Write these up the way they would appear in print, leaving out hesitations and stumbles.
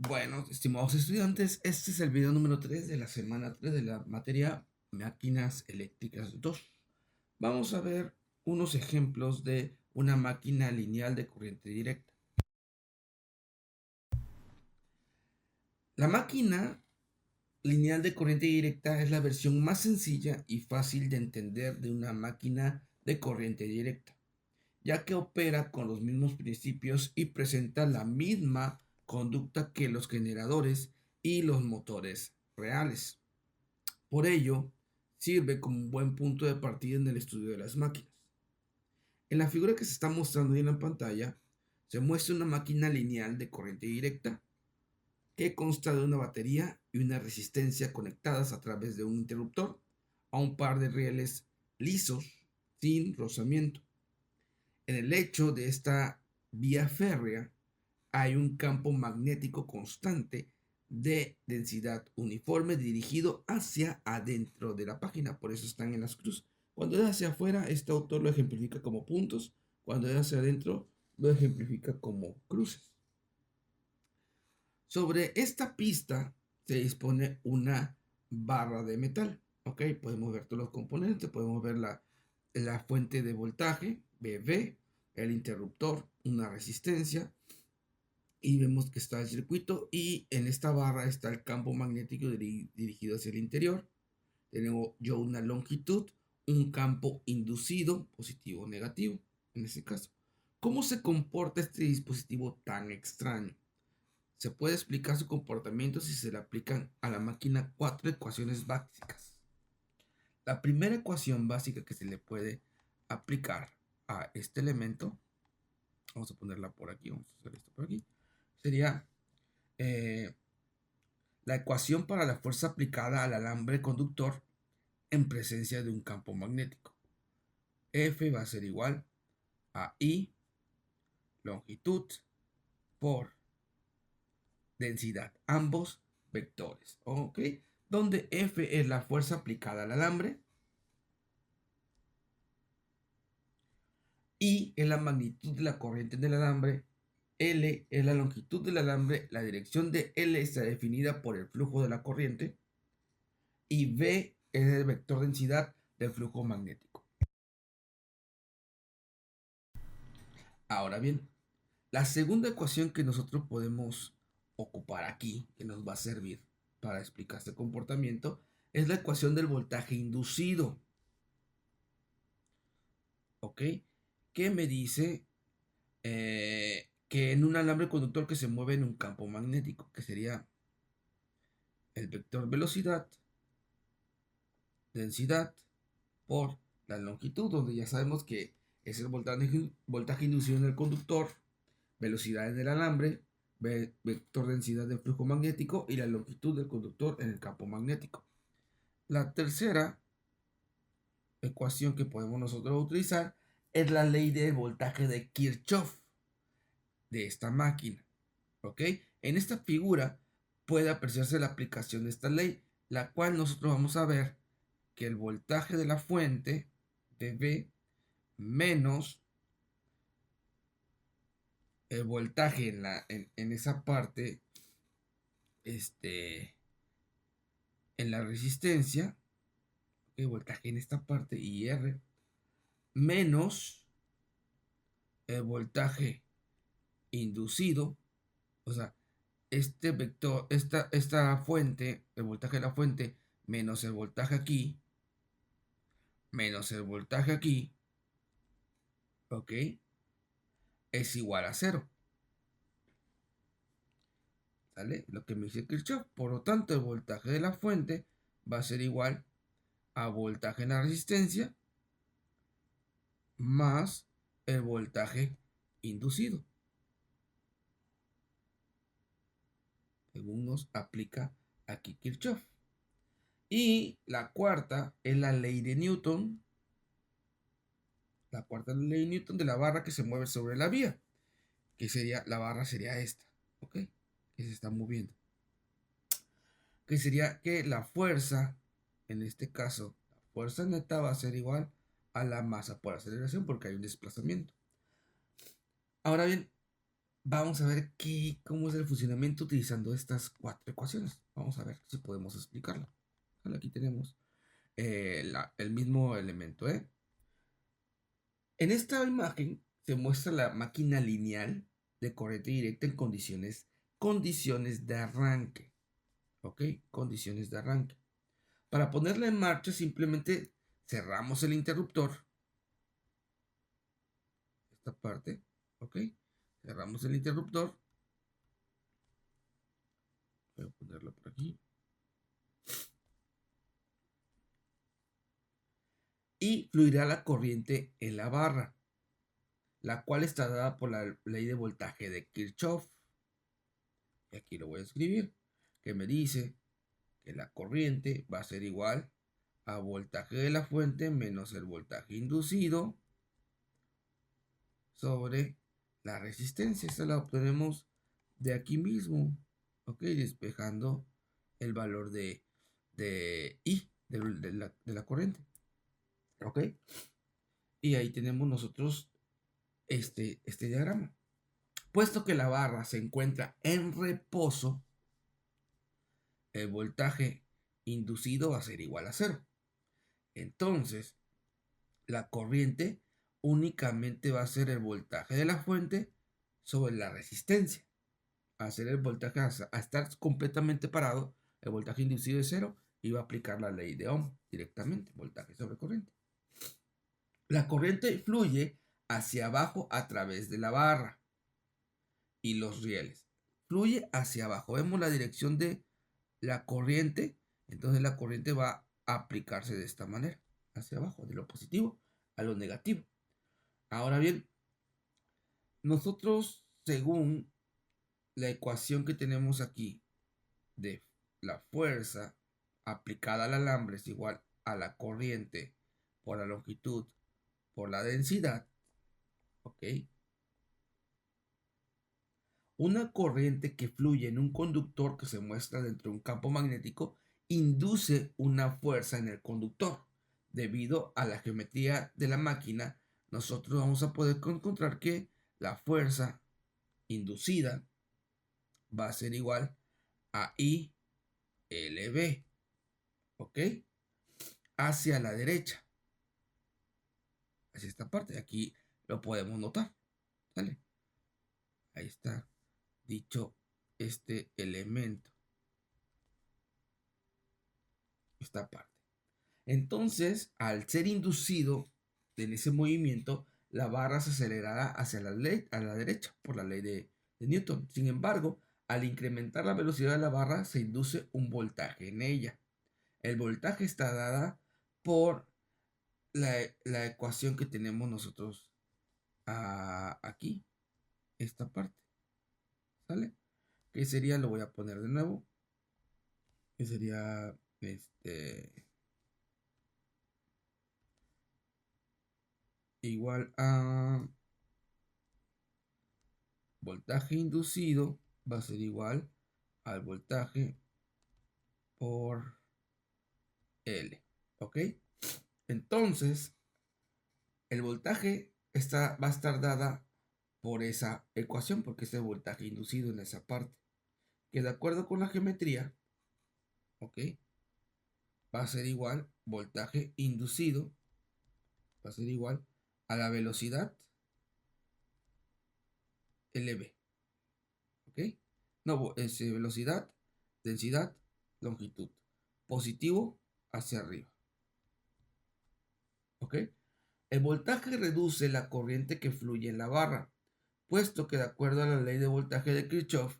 Bueno, estimados estudiantes, este es el video número 3 de la semana 3 de la materia Máquinas Eléctricas 2. Vamos a ver unos ejemplos de una máquina lineal de corriente directa. La máquina lineal de corriente directa es la versión más sencilla y fácil de entender de una máquina de corriente directa, ya que opera con los mismos principios y presenta la misma conducta que los generadores y los motores reales. Por ello, sirve como un buen punto de partida en el estudio de las máquinas. En la figura que se está mostrando ahí en la pantalla, se muestra una máquina lineal de corriente directa que consta de una batería y una resistencia conectadas a través de un interruptor a un par de rieles lisos sin rozamiento. En el lecho de esta vía férrea hay un campo magnético constante de densidad uniforme dirigido hacia adentro de la página, por eso están en las cruces. Cuando es hacia afuera, este autor lo ejemplifica como puntos, cuando es hacia adentro, lo ejemplifica como cruces. Sobre esta pista se dispone una barra de metal, ¿ok? Podemos ver todos los componentes, podemos ver la fuente de voltaje, BV, el interruptor, una resistencia, y vemos que está el circuito y en esta barra está el campo magnético dirigido hacia el interior. Tenemos yo una longitud, un campo inducido, positivo o negativo, en este caso. ¿Cómo se comporta este dispositivo tan extraño? Se puede explicar su comportamiento si se le aplican a la máquina 4 ecuaciones básicas. La primera ecuación básica que se le puede aplicar a este elemento, vamos a ponerla por aquí, vamos a hacer esto por aquí, sería la ecuación para la fuerza aplicada al alambre conductor en presencia de un campo magnético. F va a ser igual a I, longitud, por densidad, ambos vectores, ¿ok? Donde F es la fuerza aplicada al alambre, I es la magnitud de la corriente del alambre, L es la longitud del alambre, la dirección de L está definida por el flujo de la corriente, y V es el vector densidad del flujo magnético. Ahora bien, la segunda ecuación que nosotros podemos ocupar aquí, que nos va a servir para explicar este comportamiento, es la ecuación del voltaje inducido. ¿Ok? Que me dice que en un alambre conductor que se mueve en un campo magnético, que sería el vector velocidad, densidad, por la longitud, donde ya sabemos que es el voltaje inducido en el conductor, velocidad en el alambre, vector densidad del flujo magnético y la longitud del conductor en el campo magnético. La tercera ecuación que podemos nosotros utilizar es la ley del voltaje de Kirchhoff de esta máquina. ¿Ok? En esta figura puede apreciarse la aplicación de esta ley, la cual nosotros vamos a ver que el voltaje de la fuente de V menos el voltaje en esa parte, en la resistencia, el voltaje en esta parte y R, menos el voltaje inducido, o sea, este vector, esta fuente, el voltaje de la fuente, menos el voltaje aquí, menos el voltaje aquí, ¿ok? Es igual a cero. ¿Sale? Lo que me dice Kirchhoff. Por lo tanto, el voltaje de la fuente va a ser igual a voltaje en la resistencia más el voltaje inducido, según nos aplica aquí Kirchhoff. Y la cuarta es la ley de Newton. La cuarta ley de Newton de la barra que se mueve sobre la vía. Que sería, la barra sería esta. ¿Ok? Que se está moviendo. Que sería que la fuerza, en este caso, la fuerza neta va a ser igual a la masa por aceleración porque hay un desplazamiento. Ahora bien, Vamos a ver cómo es el funcionamiento utilizando estas 4 ecuaciones. Vamos a ver si podemos explicarlo. Vale, aquí tenemos el mismo elemento, ¿eh? En esta imagen se muestra la máquina lineal de corriente directa en condiciones de arranque. ¿Ok? Condiciones de arranque. Para ponerla en marcha simplemente cerramos el interruptor. Esta parte. ¿Ok? Cerramos el interruptor. Voy a ponerlo por aquí. Y fluirá la corriente en la barra, la cual está dada por la ley de voltaje de Kirchhoff. Y aquí lo voy a escribir, que me dice que la corriente va a ser igual a voltaje de la fuente menos el voltaje inducido sobre la resistencia. Esta la obtenemos de aquí mismo, ¿ok? Despejando el valor de I, de la corriente, ¿ok? Y ahí tenemos nosotros este diagrama. Puesto que la barra se encuentra en reposo, el voltaje inducido va a ser igual a cero. Entonces, la corriente únicamente va a ser el voltaje de la fuente sobre la resistencia. A hacer el voltaje, a estar completamente parado, el voltaje inducido es cero y va a aplicar la ley de Ohm directamente, voltaje sobre corriente. La corriente fluye hacia abajo a través de la barra y los rieles. Fluye hacia abajo. Vemos la dirección de la corriente, entonces la corriente va a aplicarse de esta manera, hacia abajo, de lo positivo a lo negativo. Ahora bien, nosotros, según la ecuación que tenemos aquí de la fuerza aplicada al alambre es igual a la corriente por la longitud por la densidad, ¿ok? Una corriente que fluye en un conductor que se muestra dentro de un campo magnético induce una fuerza en el conductor. Debido a la geometría de la máquina, nosotros vamos a poder encontrar que la fuerza inducida va a ser igual a ILB, ¿ok? Hacia la derecha, hacia esta parte. Aquí lo podemos notar, ¿sale? Ahí está dicho este elemento, esta parte. Entonces, al ser inducido en ese movimiento, la barra se acelerará hacia a la derecha por la ley de Newton. Sin embargo, al incrementar la velocidad de la barra, se induce un voltaje en ella. El voltaje está dada por la ecuación que tenemos nosotros aquí, esta parte, ¿sale? Que sería, lo voy a poner de nuevo, que sería igual a voltaje inducido va a ser igual al voltaje por L, ¿ok? Entonces, el voltaje va a estar dada por esa ecuación, porque es el voltaje inducido en esa parte, que de acuerdo con la geometría, ¿ok? Va a ser igual, voltaje inducido, va a ser igual a la velocidad LB, ¿ok? No, es velocidad, densidad, longitud. Positivo hacia arriba, ¿ok? El voltaje reduce la corriente que fluye en la barra, puesto que de acuerdo a la ley de voltaje de Kirchhoff,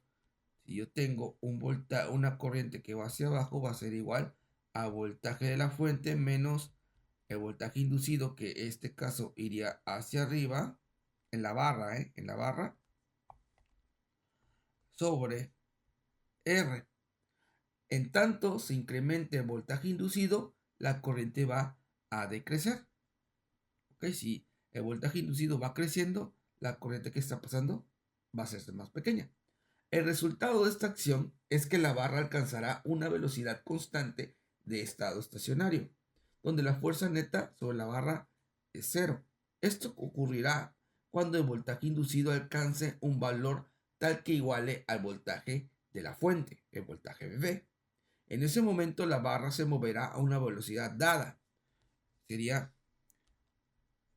si yo tengo una corriente que va hacia abajo, va a ser igual a voltaje de la fuente menos el voltaje inducido, que en este caso iría hacia arriba, en la barra, en la barra, sobre R. En tanto se incremente el voltaje inducido, la corriente va a decrecer. ¿Ok? Si el voltaje inducido va creciendo, la corriente que está pasando va a ser más pequeña. El resultado de esta acción es que la barra alcanzará una velocidad constante de estado estacionario, donde la fuerza neta sobre la barra es cero. Esto ocurrirá cuando el voltaje inducido alcance un valor tal que iguale al voltaje de la fuente, el voltaje V. En ese momento la barra se moverá a una velocidad dada. Sería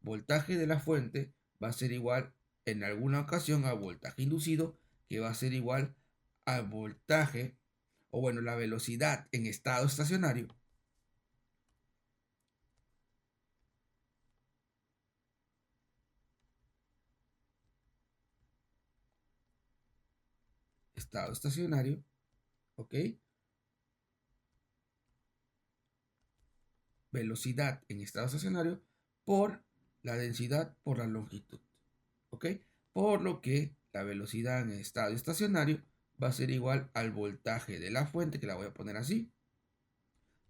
voltaje de la fuente va a ser igual en alguna ocasión al voltaje inducido, que va a ser igual al voltaje, o bueno, la velocidad en estado estacionario. Estado estacionario, ¿ok? Velocidad en estado estacionario por la densidad por la longitud, ¿ok? Por lo que la velocidad en estado estacionario va a ser igual al voltaje de la fuente, que la voy a poner así,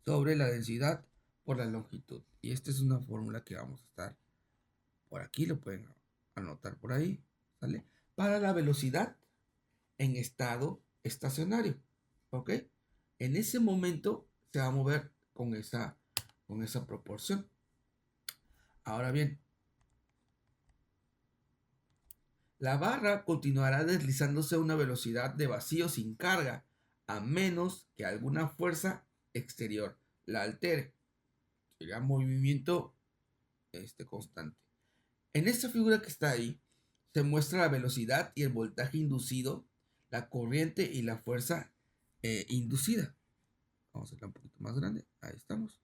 sobre la densidad por la longitud. Y esta es una fórmula que vamos a estar por aquí, lo pueden anotar por ahí, ¿sale? Para la velocidad en estado estacionario, ¿ok? En ese momento se va a mover con esa proporción. Ahora bien, la barra continuará deslizándose a una velocidad de vacío sin carga, a menos que alguna fuerza exterior la altere. Sería movimiento constante. En esta figura que está ahí, se muestra la velocidad y el voltaje inducido, la corriente y la fuerza inducida. Vamos a hacerla un poquito más grande. Ahí estamos.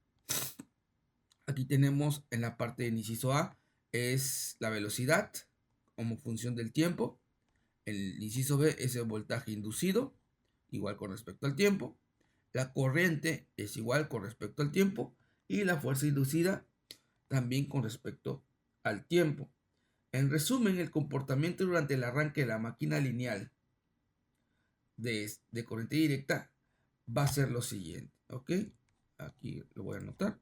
Aquí tenemos en la parte del inciso A, es la velocidad como función del tiempo. El inciso B es el voltaje inducido, igual con respecto al tiempo. La corriente es igual con respecto al tiempo. Y la fuerza inducida también con respecto al tiempo. En resumen, el comportamiento durante el arranque de la máquina lineal de corriente directa va a ser lo siguiente, ¿ok? Aquí lo voy a anotar.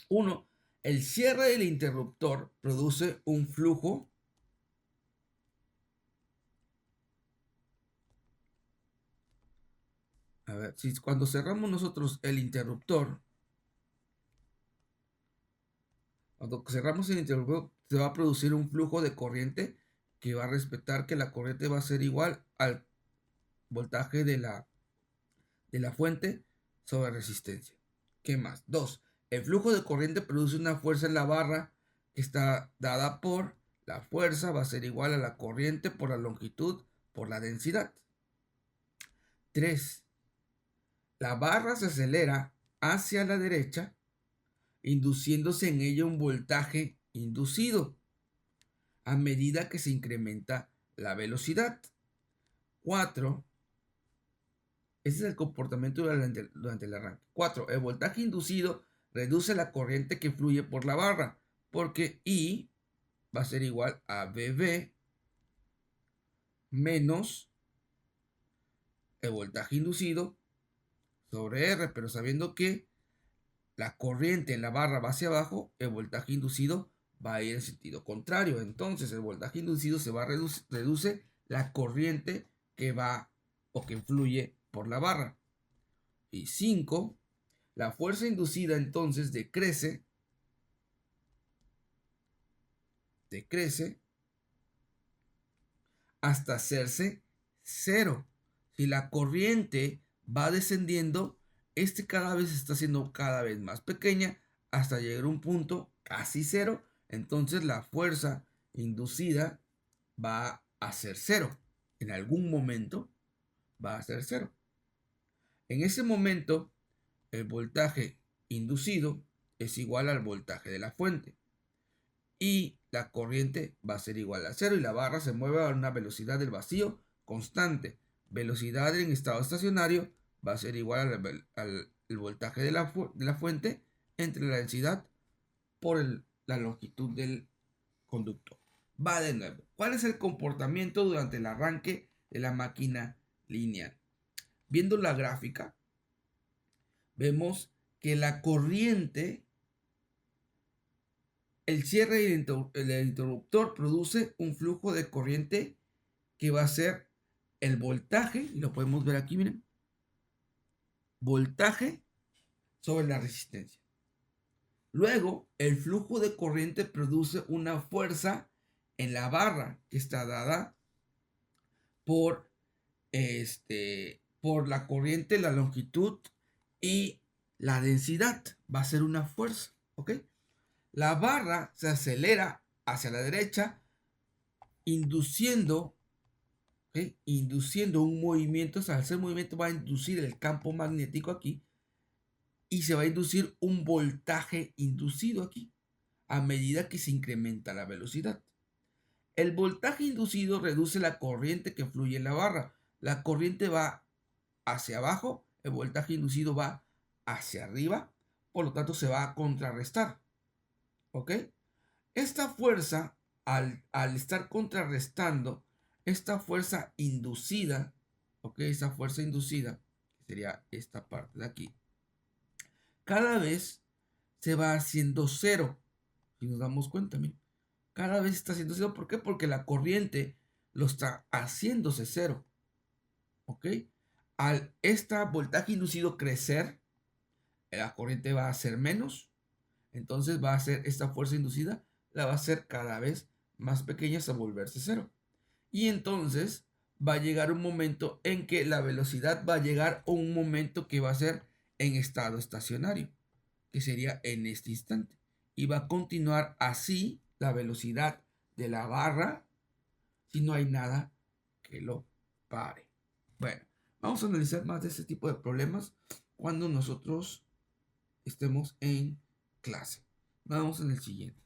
1. El cierre del interruptor produce un flujo a ver, si cuando cerramos nosotros el interruptor, se va a producir un flujo de corriente que va a respetar que la corriente va a ser igual al voltaje de la fuente sobre resistencia. ¿Qué más? 2. El flujo de corriente produce una fuerza en la barra que está dada por la fuerza, va a ser igual a la corriente por la longitud por la densidad. 3. La barra se acelera hacia la derecha, induciéndose en ella un voltaje inducido a medida que se incrementa la velocidad. 4. Ese es el comportamiento durante el arranque. 4. El voltaje inducido reduce la corriente que fluye por la barra, porque I va a ser igual a BB menos el voltaje inducido sobre R, pero sabiendo que la corriente en la barra va hacia abajo, el voltaje inducido va a ir en sentido contrario. Entonces el voltaje inducido se va a reduce la corriente que va o que fluye por la barra. Y 5. La fuerza inducida entonces decrece hasta hacerse cero. Si la corriente va descendiendo, cada vez está siendo cada vez más pequeña hasta llegar a un punto casi cero. Entonces la fuerza inducida va a ser cero. En algún momento va a ser cero. En ese momento, el voltaje inducido es igual al voltaje de la fuente. Y la corriente va a ser igual a cero y la barra se mueve a una velocidad del vacío constante. Velocidad en estado estacionario va a ser igual al voltaje de la fuente entre la densidad por la longitud del conductor. Va de nuevo. ¿Cuál es el comportamiento durante el arranque de la máquina lineal? Viendo la gráfica, vemos que la corriente, el cierre del interruptor produce un flujo de corriente que va a ser el voltaje, y lo podemos ver aquí, miren, voltaje sobre la resistencia. Luego, el flujo de corriente produce una fuerza en la barra que está dada por, por la corriente, la longitud y la densidad. Va a ser una fuerza, ¿ok? La barra se acelera hacia la derecha, induciendo, ¿ok? Induciendo un movimiento. O sea, al hacer movimiento va a inducir el campo magnético aquí y se va a inducir un voltaje inducido aquí a medida que se incrementa la velocidad. El voltaje inducido reduce la corriente que fluye en la barra. La corriente va hacia abajo, el voltaje inducido va hacia arriba, por lo tanto se va a contrarrestar. ¿Ok? Esta fuerza, al estar contrarrestando, esta fuerza inducida, ¿ok? Esa fuerza inducida, que sería esta parte de aquí, cada vez se va haciendo cero. Si nos damos cuenta, miren, cada vez está haciendo cero. ¿Por qué? Porque la corriente lo está haciéndose cero. ¿Ok? Al este voltaje inducido crecer, la corriente va a ser menos. Entonces va a ser esta fuerza inducida, la va a hacer cada vez más pequeña hasta volverse cero. Y entonces va a llegar un momento en que la velocidad va a llegar a un momento que va a ser en estado estacionario, que sería en este instante. Y va a continuar así la velocidad de la barra si no hay nada que lo pare. Bueno, vamos a analizar más de este tipo de problemas cuando nosotros estemos en clase. Vamos en el siguiente.